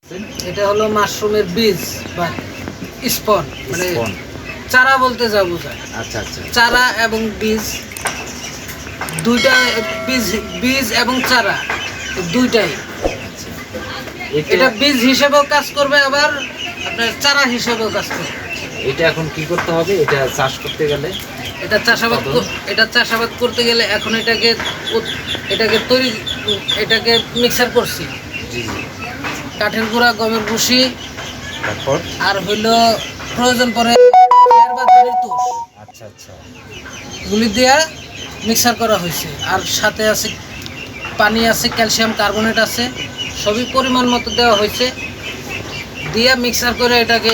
এটা হলো মাশরুমের বীজ বা স্পন, মানে চারা বলতে যা বোঝায়। আচ্ছা আচ্ছা, চারা এবং বীজ দুইটা, বীজ এবং চারা দুইটাই। এটা বীজ হিসেবেও কাজ করবে, আবার আপনার চারা হিসেবেও কাজ করবে। এটা এখন কি করতে হবে? এটা চাষ করতে গেলে, এটা চাষাবাদ করতে গেলে এখন এটাকে মিক্সার করছি। কাঠের গুঁড়া, গমের ভুসি, তারপর আর হইল প্রয়োজন পড়ে তুষ, আচ্ছা আচ্ছা, গুলি দিয়া মিক্সার করা হয়েছে। আর সাথে আছে পানি, আছে ক্যালসিয়াম কার্বনেট আছে, সবই পরিমাণ মতো দেওয়া হয়েছে। দিয়া মিক্সার করে এটাকে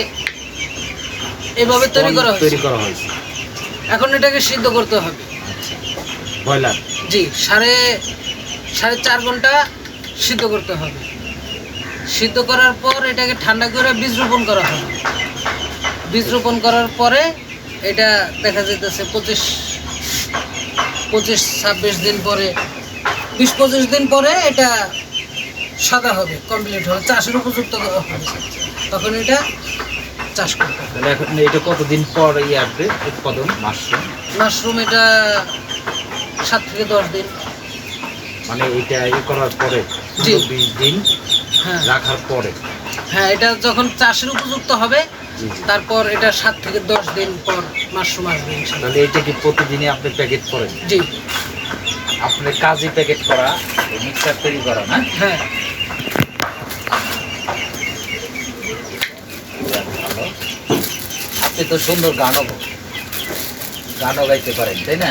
এভাবে তৈরি করা হয়েছে। এখন এটাকে সিদ্ধ করতে হবে। ব্রয়লার, জি, সাড়ে 4.5 ঘন্টা সিদ্ধ করতে হবে। সিদ্ধ করার পর এটাকে ঠান্ডা করে বীজ রোপণ করা হবে। বীজ রোপণ করার পরে এটা দেখা যেতেছে 25-26 দিন পরে, 20-25 দিন পরে এটা সাদা হবে, কমপ্লিট হবে, চাষের উপযুক্ত হবে। তখন এটা চাষ করতে হবে। এখন এটা কতদিন পর আসবে উৎপাদন? মাশরুম এটা 7 থেকে 10 দিন, মানে এটা করার পরে 20 দিন রাখার পরে। হ্যাঁ, এটা যখন চাষের উপযুক্ত হবে তারপর এটা 7 থেকে 10 দিন পর মাশরুম আসবে। তাহলে এটা কি প্রতিদিনই আপনি প্যাকেট করেন? জি, আপনার কাজই প্যাকেট করা, মিক্সার তৈরি করা না? হ্যাঁ। আপনি তো সুন্দর গানও গাইতে পারেন, তাই না?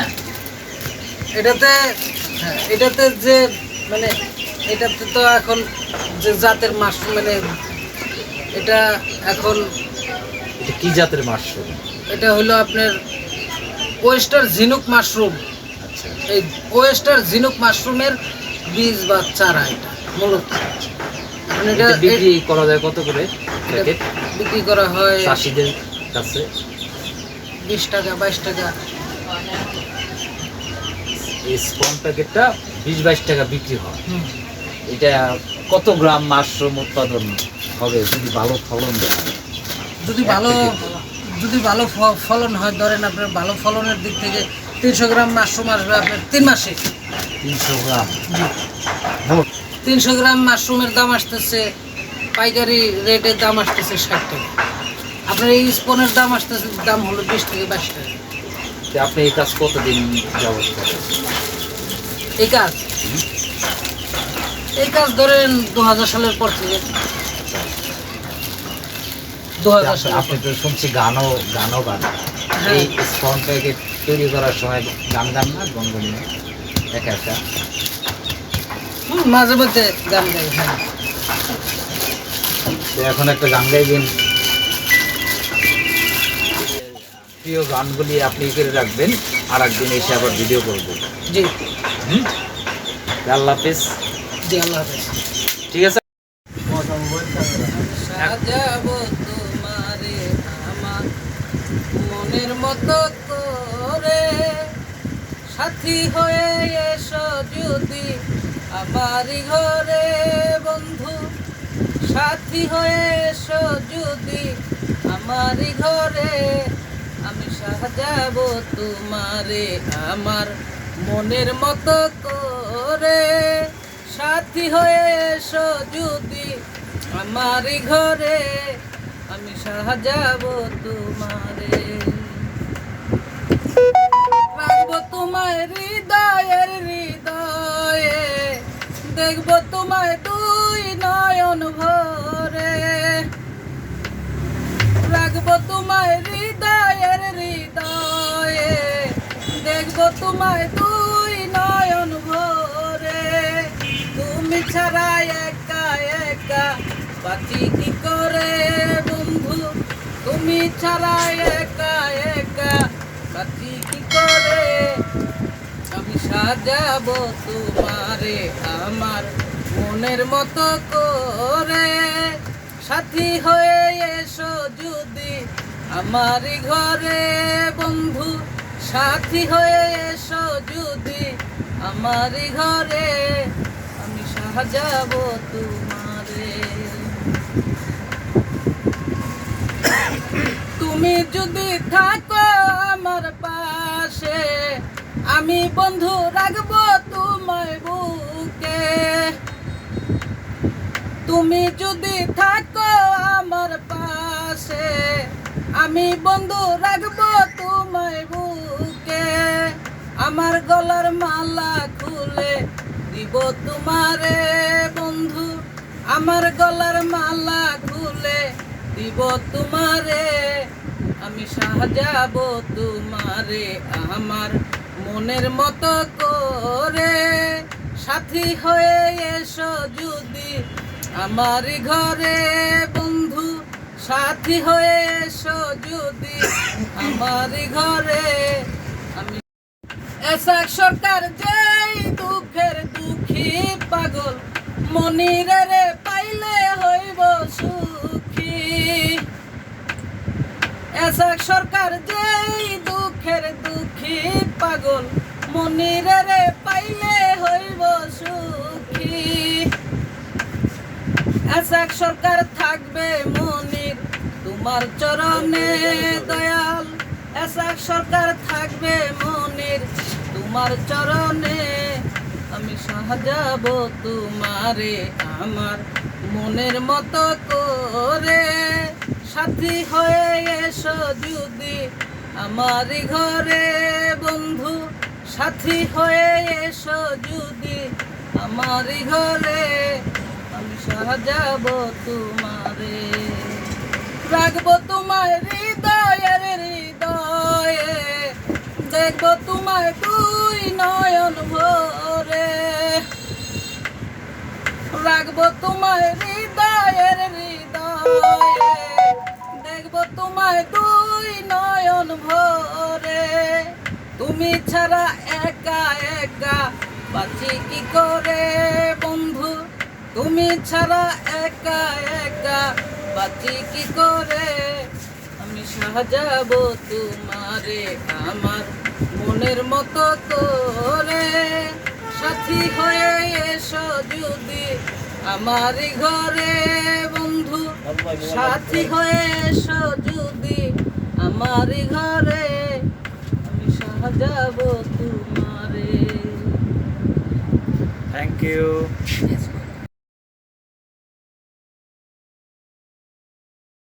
এটাতে যে মানে এটাতে তো এখন যে জাতের মাশরুম, মানে এটা এখন এটা কি জাতের মাশরুম? এটা হলো আপনার ওয়েস্টার ঝিনুক মাশরুম। আচ্ছা, এই ওয়েস্টার ঝিনুক মাশরুমের বীজ বা চারা এটা মূলত। এখন এটা বিক্রি করা যায় কত করে প্যাকেট? বিক্রি করা হয় চাষিদের কাছে 20 টাকা, 22 টাকা। এই স্পন প্যাকেটটা 20-22 টাকা বিক্রি হয়। এটা কত গ্রাম মাশরুম উৎপাদন হবে যদি ভালো ফলন দেয়? যদি ভালো ফলন হয়, ধরেন আপনার ভালো ফলনের দিক থেকে 300 গ্রাম মাশরুম আসবে আপনার 3 মাসে। 300 গ্রাম? 300 গ্রাম মাশরুমের দাম আসতেছে, পাইকারি রেটের দাম আসতেছে 60 টাকা। আপনার এই স্পনের দাম হলো 20 থেকে 22 টাকা। আপনি এই কাজ কতদিন যাবত করেন? এই কাজ ধরেন 2000 সালের পর থেকে। 2000 সাল। আপনি তো শুনছি গানও গান। এই স্পন প্যাকেট তৈরি করার সময় গান না, গনগনি একা একা? মাঝে মধ্যে গান গাই। হ্যাঁ, এখন একটা গান গাইবেন। প্রিয় গানগুলি আপনি করে রাখবেন, আর একদিন এসে আবার ভিডিও করবো। জি, আল্লাহ হাফেজ। জি, আল্লাহ হাফেজ। ঠিক আছে। সাজাবো তোমারে আমার মনের মতো করে, সাথী হয়ে এসো যদি আমারই ঘরে, বন্ধু সাথী হয়ে এসো যদি আমারই ঘরে, আমি সাজাবো তোমারে আমার মনের মতো করে, সাথী হয়ে এসো যদি আমারই ঘরে, আমি সাজাবো তোমারে। রাখবো তোমায় হৃদয়ে, দেখবো তোমায় 2 নয়ন ভরে, রাখবো তোমায় হৃদয়ে, দেখবো তোমায় 2 নয়ন ভরে। তুমি ছাড়া একা একা বাঁচি কি করে বন্ধু, তুমি ছাড়া একা একা বাঁচি কি করে, আমি সাজাবো তোমারে আমার মনের মতো করে, সাথী হয়ে এসো যদি আমারই ঘরে, বন্ধু সাথী হয়ে এসো যদি আমারই ঘরে, আমি সাজাবো তোমারে। তুমি যদি থাকো আমার পাশে, আমি বন্ধু রাখবো তোমায় বুকে। তুমি যদি থাকো আমার পাশে, আমি বন্ধু রাখবো তোমায় বুকে। আমার গলার মালা খুলে দিব তোমারে বন্ধু, আমার গলার মালা খুলে দিব তোমারে। আমি সাজাবো তোমারে আমার মনের মতো করে। সাথী হয়ে এসো যদি আমার ঘরে বন্ধু, সাথী হয়ে এসো যদি আমার ঘরে। আমি এসাক সরকার যেই দুঃখের দুঃখী পাগল, মনিরে রে পাইলে হইব সুখী। এসাক সরকার যেই দুঃখের দুঃখী পাগল, মনিরে রে পাইলে হইব সুখী। এসাক সরকার থাকবে মনির তোমার চরণে দয়াল, এসাক সরকার থাকবে মনির তোমার চরণে। আমি সাজাবো তোমারে আমার মনের মতো করে। সাথী হয়ে এসো যদি আমার ঘরে বন্ধু, সাথী হয়ে এসো যদি আমার ঘরে। আমি সাজাবো তোমারে, রাখবো তোমায় হৃদয়ের হৃদয়ে, দেখবো তোমায় দুই নয়ন ভরে। রাখবো তোমায় হৃদয়ের হৃদয়ে, দেখবো তোমায় দুই নয়ন ভরে। তুমি ছাড়া একা একা বাঁচি কি করে বন্ধু, তুমি ছাড়া একা একা বাঁচি কি করে। আমি সাজাবো তোমারে আমার মনের মতো করে। সাথী হয়ে এসো যদি আমার ঘরে বন্ধু, সাথী হয়ে এসো যদি আমার ঘরে। আমি সাজাবো তোমারে। Thank you.